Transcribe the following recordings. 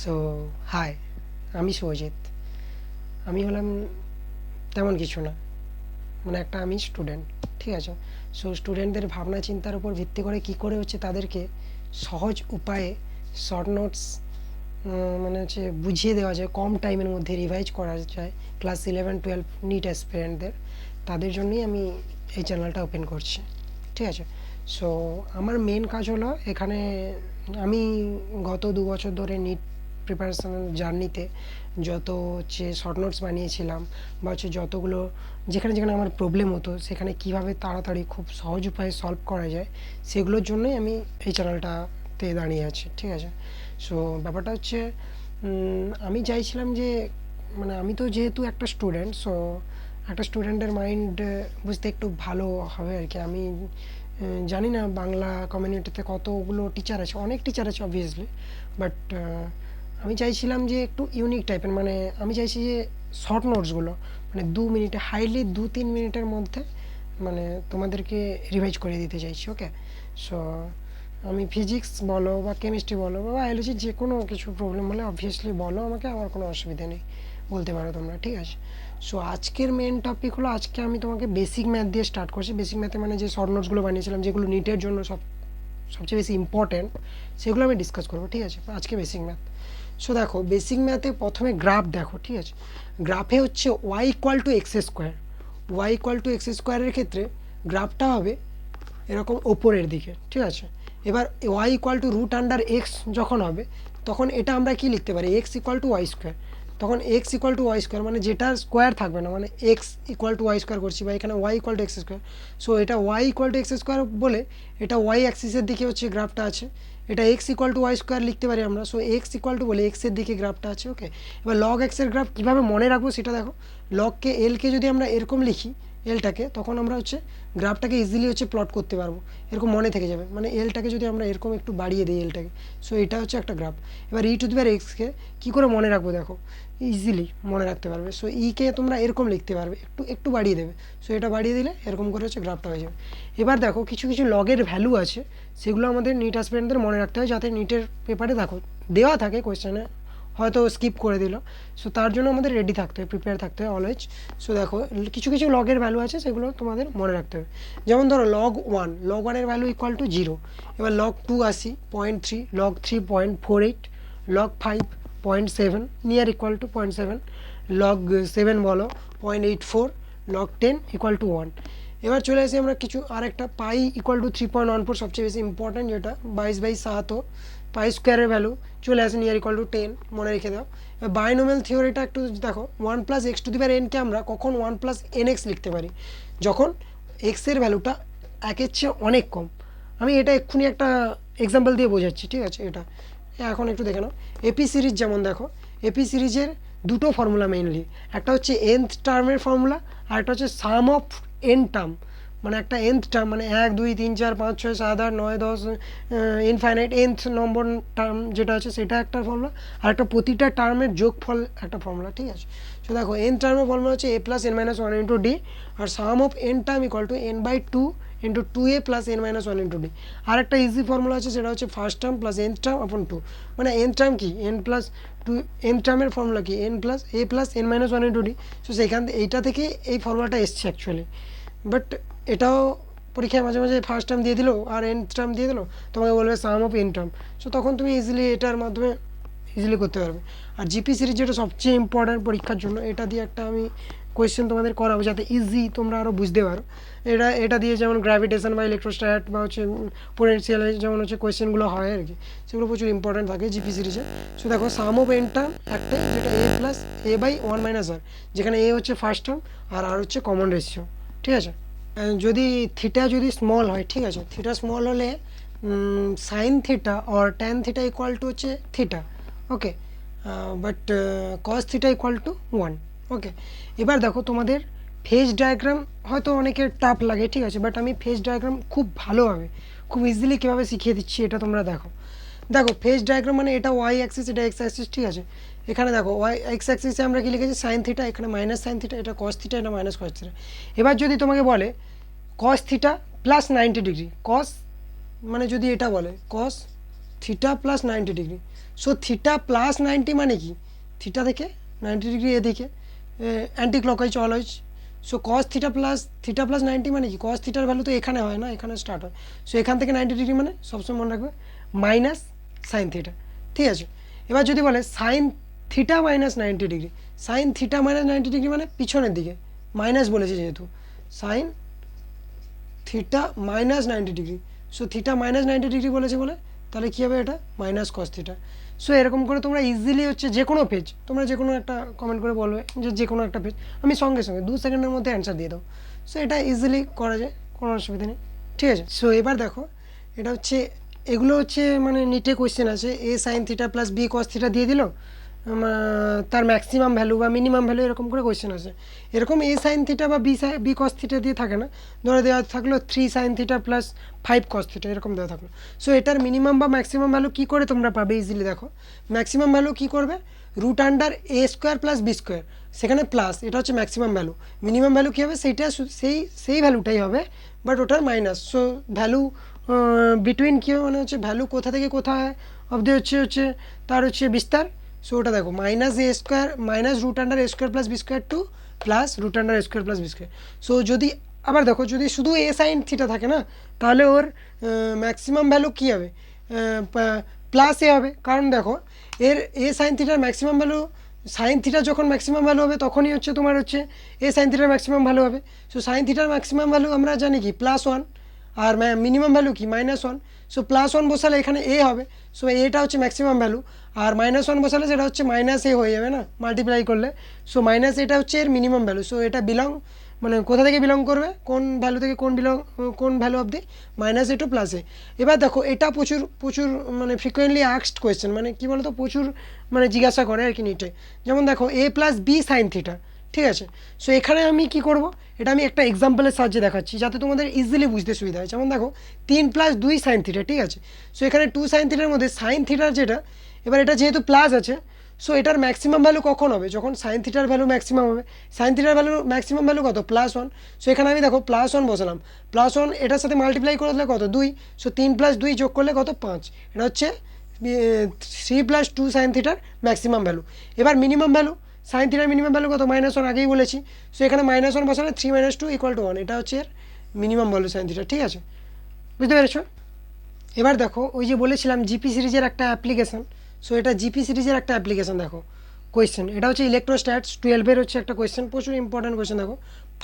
So high, আমি শুভজিৎ। আমি হলাম তেমন কিছু না, মানে আমি স্টুডেন্ট, ঠিক আছে। সো স্টুডেন্টদের ভাবনা চিন্তার উপর ভিত্তি করে কি করে হচ্ছে তাদেরকে সহজ উপায়ে শর্ট নোটস বুঝিয়ে দেওয়া যায়, কম টাইমের মধ্যে রিভাইজ করা যায় ক্লাস 11-12 নিট অ্যাসপিরেন্টদের, তাদের জন্যই আমি এই চ্যানেলটা ওপেন করছি, ঠিক আছে। সো আমার মেন কাজ হলো এখানে, আমি গত 2 বছর ধরে নিট প্রিপারেশান জার্নিতে যত হচ্ছে শর্ট নোটস বানিয়েছিলাম বা হচ্ছে যতগুলো যেখানে যেখানে আমার প্রবলেম হতো সেখানে কিভাবে তাড়াতাড়ি খুব সহজ উপায়ে সলভ করা যায় সেগুলোর জন্যই আমি এই চ্যানেলটাতে দাঁড়িয়ে আছি, ঠিক আছে। সো ব্যাপারটা হচ্ছে আমি চাইছিলাম যে আমি তো যেহেতু একটা স্টুডেন্ট, সো একটা স্টুডেন্টের মাইন্ড বুঝতে একটু ভালো হবে আর কি। আমি জানি না বাংলা কমিউনিটিতে কতগুলো টিচার আছে, অনেক টিচার আছে অবভিয়াসলি, বাট আমি চাইছিলাম যে একটু ইউনিক টাইপের, আমি চাইছি যে শর্ট নোটসগুলো 2 মিনিটে, হাইলি 2-3 মিনিটের মধ্যে তোমাদেরকে রিভাইজ করে দিতে চাইছি, ওকে। সো আমি ফিজিক্স বলো বা কেমিস্ট্রি বলো বা বায়োলজি, যে কোনো কিছু প্রবলেম হলে অবভিয়াসলি বলো আমাকে, আমার কোনো অসুবিধা নেই, বলতে পারো তোমরা, ঠিক আছে। সো আজকের মেন টপিক হলো, আজকে আমি তোমাকে বেসিক ম্যাথ দিয়ে স্টার্ট করছি। বেসিক ম্যাথে যে শর্ট নোটসগুলো বানিয়েছিলাম, যেগুলো নিটের জন্য সবচেয়ে বেশি ইম্পর্ট্যান্ট, সেগুলো আমি ডিসকাস করবো, ঠিক আছে। আজকে বেসিক ম্যাথ। সো দেখো, বেসিক ম্যাথে প্রথমে গ্রাফ দেখো, ঠিক আছে। গ্রাফে হচ্ছে y equal to x square, y equal to x স্কোয়ারের ক্ষেত্রে গ্রাফটা হবে এরকম ওপরের দিকে, ঠিক আছে। এবার Y equal to root under X যখন হবে, তখন এটা আমরা কি লিখতে পারি, X equal to Y square. তখন X equal to Y square যেটা স্কোয়ার থাকবে না, X equal to Y square করছি বা এখানে Y equal to x square. So এটা Y equal to x square বলে, এটা ওয়াই অ্যাক্সিসের দিকে হচ্ছে গ্রাফটা আছে, এটা X equal to Y square লিখতে পারি আমরা। সো এক্স ইকুয়াল টু বলে এক্সের দিকে গ্রাফটা আছে, ওকে। এবার লগ এক্সের গ্রাফ কীভাবে মনে রাখবো সেটা দেখো। লগকে এলকে যদি আমরা এরকম লিখি, এলটাকে, তখন আমরা হচ্ছে গ্রাফটাকে ইজিলি হচ্ছে প্লট করতে পারবো, এরকম মনে থেকে যাবে। এলটাকে যদি আমরা এরকম একটু বাড়িয়ে দিই এলটাকে, সো এটা হচ্ছে একটা গ্রাফ। এবার ই টু দি পাওয়ার এক্সকে কী করে মনে রাখবো দেখো, ইজিলি মনে রাখতে পারবে। সো ইকে তোমরা এরকম লিখতে পারবে, একটু একটু বাড়িয়ে দেবে। সো এটা বাড়িয়ে দিলে এরকম করে হচ্ছে গ্রাফটা হয়ে যাবে। এবার দেখো, কিছু কিছু লগের ভ্যালু আছে, সেগুলো আমাদের নিট অ্যাসপিরেন্টদের মনে রাখতে হয়, যাতে নিটের পেপারে দেখো দেওয়া থাকে কোয়েশ্চেনে, হয়তো স্কিপ করে দিল। সো তার জন্য আমাদের রেডি থাকতে হবে, প্রিপেয়ার থাকতে হবে অলওয়েজ। সো দেখো, কিছু কিছু লগের ভ্যালু আছে, সেগুলো তোমাদের মনে রাখতে হবে। যেমন ধরো লগ ওয়ানের ভ্যালু ইকুয়াল টু 0। এবার লগ 2 আসি 0.3, log 3 0.48, log 5 0.7, near equal to 0.7, log 7 বলো 0.84, লগ 10 ইকুয়াল টু 1। এবার চলে আসি আমরা কিছু আরেকটা, পাই ইকুয়াল টু 3.14, সবচেয়ে বেশি ইম্পর্ট্যান্ট, যেটা 22/7, পাই স্কোয়ারের ভ্যালু চলে আসে নিয়ার ইকুয়াল টু 10, মনে রেখে দাও। এবার বাইনোমিয়াল থিওরিটা একটু দেখো, 1 plus x to the power এনকে আমরা কখন 1 প্লাস এন এক্স লিখতে পারি, যখন এক্সের ভ্যালুটা একের চেয়ে অনেক কম। আমি এটা এক্ষুনি একটা এক্সাম্পল দিয়ে বোঝাচ্ছি, ঠিক আছে। এটা এখন একটু দেখে নাও। এপি সিরিজ যেমন দেখো, এপি সিরিজের দুটো ফর্মুলা মেইনলি, একটা হচ্ছে nth টার্মের ফর্মুলা, আর একটা হচ্ছে সাম অফ n টার্ম। একটা nth টার্ম 1 2 3 4 5 6 7 8 9 10 ইনফাইনাইট nth নম্বর টার্ম যেটা আছে সেটা একটা ফর্মুলা, আর একটা প্রতিটা টার্মের যোগফল একটা ফর্মুলা, ঠিক আছে। সো দেখো, n টার্মের ফর্মুলা হচ্ছে a plus n minus 1 into D, আর sum of n term equal to n/2 into 2a plus n minus 1 into D. আর একটা ইজি ফর্মুলা আছে, সেটা হচ্ছে first term plus nth term upon 2। n term কি, n plus 2, n টার্মের formula কি, n plus a plus n minus 1 into D. So সেইখান এইটা থেকে এই ফর্মুলাটা এসছে অ্যাকচুয়ালি, বাট এটাও পরীক্ষায় মাঝে মাঝে ফার্স্ট টার্ম দিয়ে দিলো আর এন টার্ম দিয়ে দিলো, তোমাকে বলবে সাম অফ এন টার্ম। সো তখন তুমি ইজিলি এটার মাধ্যমে ইজিলি করতে পারবে। আর জিপি সিরিজ যেটা সবচেয়ে ইম্পর্ট্যান্ট পরীক্ষার জন্য, এটা দিয়ে একটা আমি কোয়েশ্চেন তোমাদের করাবো, যাতে ইজি তোমরা আরও বুঝতে পারো। এটা দিয়ে যেমন গ্র্যাভিটেশন বা ইলেকট্রোস্ট্যাট বা হচ্ছে পোটেনশিয়াল যেমন হচ্ছে কোয়েশ্চেনগুলো হয় আর কি, সেগুলো প্রচুর ইম্পর্ট্যান্ট থাকে জিপি সিরিজে। সো দেখো, সাম অফ এন টার্ম একটা, যেটা a প্লাস a/1 মাইনাস আর, যেখানে a হচ্ছে ফার্স্ট টার্ম আর আর হচ্ছে কমন রেশিও, ঠিক আছে। যদি থিটা যদি স্মল হয়, ঠিক আছে, থিটা স্মল হলে sine theta or tan theta equal to হচ্ছে theta, okay, but cos theta equal to 1, okay. এবার দেখো, তোমাদের ফেজ ডায়াগ্রাম হয়তো অনেকের টাফ লাগে, ঠিক আছে, বাট আমি ফেজ ডায়াগ্রাম খুব ভালোভাবে, খুব ইজিলি কীভাবে শিখিয়ে দিচ্ছি এটা তোমরা দেখো। ফেজ ডায়াগ্রাম এটা ওয়াই অ্যাক্সিস, এটা এক্স অ্যাক্সিস, ঠিক আছে। এখানে দেখো, ওয়াই এক্স অ্যাক্সিসে আমরা কি লিখেছি, সাইন থিটা, এখানে মাইনাস সাইন থিটা, এটা কস থিটা, এটা মাইনাস কস থিটা। এবার যদি তোমাকে বলে কস থিটা প্লাস 90 ডিগ্রি, কস যদি এটা বলে cos theta plus 90 degree. So theta plus 90 মানে কি, থিটা থেকে 90 ডিগ্রি এদিকে anti clockwise always. So cos theta plus 90 মানে কি, কস থিটার ভ্যালু তো এখানে হয় না, এখানে স্টার্ট হয়। সো এখান থেকে 90 ডিগ্রি মানে সবসময় মনে রাখবে মাইনাস সাইন থিটা, ঠিক আছে। এবার যদি বলে sine theta minus 90 degree, sine theta minus 90 degree মানে পিছনের দিকে, মাইনাস বলেছে যেহেতু, sine theta minus 90 degree. So theta minus 90 degree বলেছে বলে তাহলে কী হবে, এটা মাইনাস কস থিটা। সো এরকম করে তোমরা ইজিলি হচ্ছে যে কোনো পেজ, তোমরা যে কোনো একটা কমেন্ট করে বলবে যে কোনো একটা পেজ, আমি সঙ্গে সঙ্গে 2 সেকেন্ডের মধ্যে অ্যান্সার দিয়ে দাও। সো এটা ইজিলি করা যায়, কোনো অসুবিধা নেই, ঠিক আছে। সো এবার দেখো, এটা হচ্ছে এগুলো হচ্ছে মানে নিটে কোয়েশ্চেন আছে, A sine theta plus B cos theta দিয়ে দিল, তার ম্যাক্সিমাম ভ্যালু বা মিনিমাম ভ্যালু এরকম করে কোয়েশ্চেন আছে। এরকম এ সাইন থিটা বা বি কস থিটা দিয়ে থাকে না, ধরে দেওয়া থাকলো 3 sine theta plus 5 cos theta এরকম দেওয়া থাকলো। সো এটার মিনিমাম বা ম্যাক্সিমাম ভ্যালু কী করে তোমরা পাবে ইজিলি দেখো, ম্যাক্সিমাম ভ্যালু কী করবে, root under A square plus B square, সেখানে প্লাস, এটা হচ্ছে ম্যাক্সিমাম ভ্যালু। মিনিমাম ভ্যালু কী হবে, সেইটা সেই ভ্যালুটাই হবে, বাট ওটার মাইনাস। সো ভ্যালু বিটুইন কী মানে হচ্ছে ভ্যালু কোথা থেকে কোথায় অবধি হচ্ছে তার হচ্ছে বিস্তার। সো ওটা দেখো minus A square minus root under A square plus B square two plus root under A square plus B square. So যদি আবার দেখো যদি শুধু এ সাইন থিটা থাকে না, তাহলে ওর ম্যাক্সিমাম ভ্যালু কী হবে, প্লাস এ হবে, কারণ দেখো এর এ সাইন থিটার ম্যাক্সিমাম ভ্যালু, সাইন থিটা যখন ম্যাক্সিমাম ভ্যালু হবে তখনই হচ্ছে তোমার হচ্ছে এ সাইন থিটার ম্যাক্সিমাম ভ্যালু হবে। সো সাইন থিটার ম্যাক্সিমাম ভ্যালু আমরা জানি কি +1, আর মিনিমাম ভ্যালু কি -1। সো +1 বসালে এখানে এ হবে, সো এটা হচ্ছে ম্যাক্সিমাম ভ্যালু, আর -1 বসালে সেটা হচ্ছে -a হয়ে যাবে না মাল্টিপ্লাই করলে। সো মাইনাস এটা হচ্ছে এর মিনিমাম ভ্যালু। সো এটা মানে কোথা থেকে বিলং করবে, কোন ভ্যালু থেকে কোন ভ্যালু অবধি, -a টু +a। এবার দেখো এটা প্রচুর মানে ফ্রিকোয়েন্টলি আস্কড কোয়েশ্চেন, মানে কী বলতো প্রচুর মানে জিজ্ঞাসা করে আর কি নিটে। যেমন দেখো a plus b sine theta, ঠিক আছে। সো এখানে আমি কি করব, এটা আমি একটা এক্সাম্পলের সাহায্যে দেখাচ্ছি যাতে তোমাদের ইজিলি বুঝতে সুবিধা হয়। যেমন দেখো 3 + 2 সাইন থিটা, ঠিক আছে। সো এখানে 2 সাইন থিটার মধ্যে সাইন থিটার যেটা, এবার এটা যেহেতু প্লাস আছে, সো এটার ম্যাক্সিমাম ভ্যালু কখন হবে, যখন সাইন থিটার ভ্যালু ম্যাক্সিমাম হবে। সাইন থিটার ভ্যালু ম্যাক্সিমাম ভ্যালু কত, +1। সো এখানে আমি দেখো +1 বসালাম, +1 এটার সাথে মাল্টিপ্লাই করে দিলে কত, 2। সো 3 + 2 যোগ করলে কত, 5। এটা হচ্ছে 3 + 2 সাইন থিটার ম্যাক্সিমাম ভ্যালু। এবার মিনিমাম ভ্যালু, সাইন থিটার মিনিমাম ভ্যালু কত, -1 আগেই বলেছি। সো এখানে -1 বসালে 3 - 2 = 1, এটা হচ্ছে এর মিনিমাম ভ্যালু সাইন থিটা, ঠিক আছে, বুঝতে পেরেছো। এবার দেখো ওই যে বলেছিলাম জিপি সিরিজের একটা অ্যাপ্লিকেশান, সো এটা জিপি সিরিজের একটা অ্যাপ্লিকেশান দেখো কোয়েশ্চেন, এটা হচ্ছে ইলেকট্রোস্ট্যাটস 12-এর হচ্ছে একটা কোয়েশ্চেন, প্রচুর ইম্পর্টেন্ট কোয়েশ্চেন। দেখো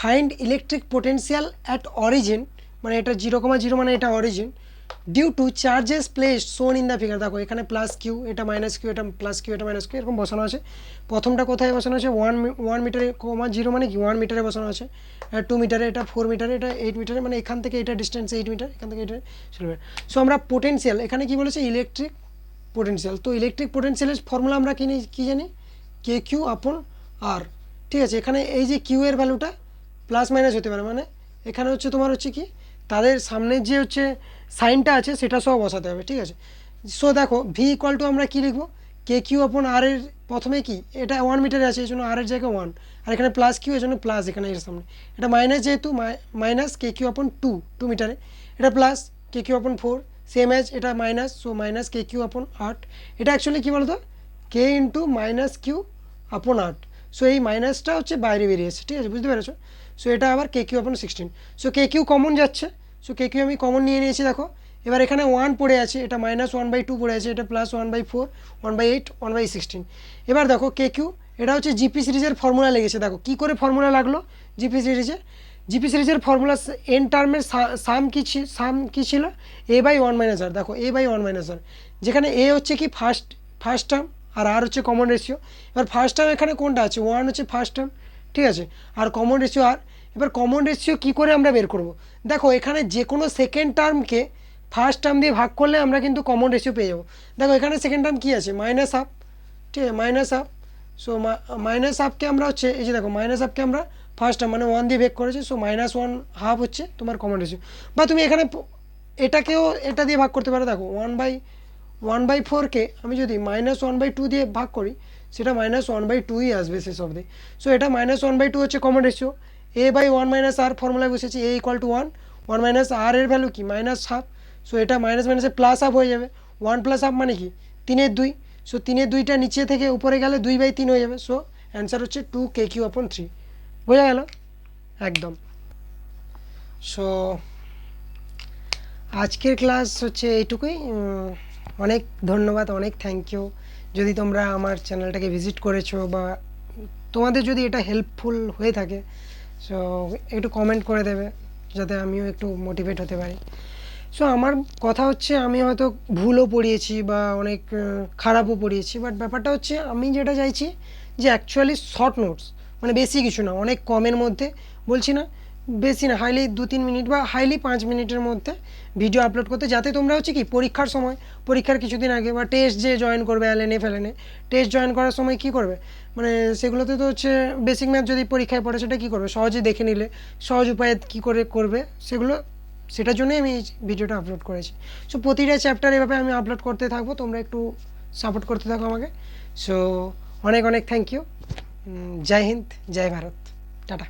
find electric potential at origin, মানে এটা 0,0 মানে এটা origin, due to charges placed shown in the figure. দেখো এখানে +q, এটা -q, এটা +q, এটা -q এরকম বসানো আছে। প্রথমটা কোথায় বসানো আছে, 1 মিটারে, 0 মানে কি 1 মিটারে বসানো আছে, 2 মিটারে, এটা 4 মিটারে, এটা 8 মিটারে, মানে এখান থেকে এটা ডিস্টেন্স 8 মিটার, এখান থেকে এটা 6 মিটার। সো আমরা পোটেন্সিয়াল এখানে কি বলেছে, ইলেকট্রিক পোটেন্সিয়াল। তো ইলেকট্রিক পোটেন্সিয়ালের ফর্মুলা আমরা কি জানি, KQ/R, ঠিক আছে। এখানে এই যে কিউ এর ভ্যালুটা প্লাস মাইনাস হতে পারে, মানে এখানে হচ্ছে তোমার হচ্ছে কি তাদের সামনের যে হচ্ছে সাইনটা আছে সেটা সব বসাতে হবে, ঠিক আছে। সো দেখো V = আমরা কি লিখবো, KQ/R এর প্রথমে কি, এটা 1 মিটারে আছে এই জন্য R এর জায়গায় 1, আর এখানে +q এর জন্য প্লাস, এখানে এর সামনে এটা মাইনাস, যেহেতু মাইনাস KQ/2 2 মিটারে, এটা প্লাস KQ/4 সেম এজ, এটা মাইনাস, সো মাইনাস KQ/8। এটা অ্যাকচুয়ালি কী বলতো, K × -Q/8। সো এই মাইনাসটা হচ্ছে বাইরে বেরিয়েছে, ঠিক আছে, বুঝতে পেরেছো। সো এটা আবার KQ/16। সো KQ কমন যাচ্ছে, সো KQ আমি কমন নিয়ে নিয়েছি। দেখো এবার এখানে 1 পড়ে আছে, এটা -1/2 পড়ে আছে, এটা +1/4, 1/8, 1/16। এবার দেখো KQ, এটা হচ্ছে জিপি সিরিজের ফর্মুলা লেগেছে। দেখো কী করে ফর্মুলা লাগলো জিপি সিরিজের ফর্মুলা, এন টার্মের সাম কি ছিল, a/1 - r। দেখো a/1 - r, যেখানে a হচ্ছে কি ফার্স্ট টার্ম, আর আর হচ্ছে কমন রেশিও। এবার ফার্স্ট টার্ম এখানে কোনটা আছে, 1 হচ্ছে ফার্স্ট টার্ম, ঠিক আছে, আর কমন রেশিও আর। এবার কমন রেশিও কী করে আমরা বের করব, দেখো এখানে যে কোনো সেকেন্ড টার্মকে ফার্স্ট টার্ম দিয়ে ভাগ করলে আমরা কিন্তু কমন রেশিও পেয়ে যাবো। দেখো এখানে সেকেন্ড টার্ম কী আছে, -1/2, ঠিক আছে, -1/2। সো -1/2কে আমরা হচ্ছে এই যে দেখো -1/2কে আমরা ফার্স্ট টার্ম মানে 1 দিয়ে ভেগ করেছে, সো -1/2 হচ্ছে তোমার কমন রেশিও। বা তুমি এখানে এটাকেও এটা দিয়ে ভাগ করতে পারো। দেখো 1/4কে আমি যদি -1/2 দিয়ে ভাগ করি, সেটা -1/2ই আসবে শেষ অবধি। সো এটা -1/2 হচ্ছে কমন রেশিও। a/1 - r ফর্মুলায় বসেছি, a = 1 1 - r এর ভ্যালু কি, -1/2। সো এটা মাইনাস মাইনাসে +1/2 হয়ে যাবে, ওয়ান প্লাস হাফ মানে কি 3/2, সো 3/2টা নিচে থেকে উপরে গেলে 2/3 হয়ে যাবে। সো অ্যান্সার হচ্ছে 2KQ/3। বোঝা গেল একদম। সো আজকের ক্লাস হচ্ছে এইটুকুই। অনেক ধন্যবাদ, অনেক থ্যাংক ইউ যদি তোমরা আমার চ্যানেলটাকে ভিজিট করেছো বা তোমাদের যদি এটা হেল্পফুল হয়ে থাকে, সো একটু কমেন্ট করে দেবে যাতে আমিও একটু মোটিভেট হতে পারি। সো আমার কথা হচ্ছে আমি হয়তো ভুলও পড়িয়েছি বা অনেক খারাপও পড়িয়েছি, বাট ব্যাপারটা হচ্ছে আমি যেটা চাইছি যে অ্যাকচুয়ালি শর্ট নোটস, মানে বেশি কিছু না, অনেক কমের মধ্যে, বলছি না বেশি না, হাইলি 2-3 মিনিট বা হাইলি 5 মিনিটের মধ্যে ভিডিও আপলোড করতে, যাতে তোমরা হচ্ছে কি পরীক্ষার সময়, পরীক্ষার কিছুদিন আগে বা টেস্ট যে জয়েন করবে এলএনএ ফেলেনে, টেস্ট জয়েন করার সময় কি করবে, মানে সেগুলোতে তো হচ্ছে বেসিক ম্যাথ যদি পরীক্ষায় পড়ে সেটা কী করবে, সহজে দেখে নিলে সহজ উপায়ে কী করে করবে সেগুলো, সেটার জন্যই আমি এই ভিডিওটা আপলোড করেছি। সো প্রতিটা চ্যাপ্টার এভাবে আমি আপলোড করতে থাকবো, তোমরা একটু সাপোর্ট করতে থাকো আমাকে। সো অনেক অনেক থ্যাংক ইউ। জয় হিন্দ, জয় ভারত, টাটা।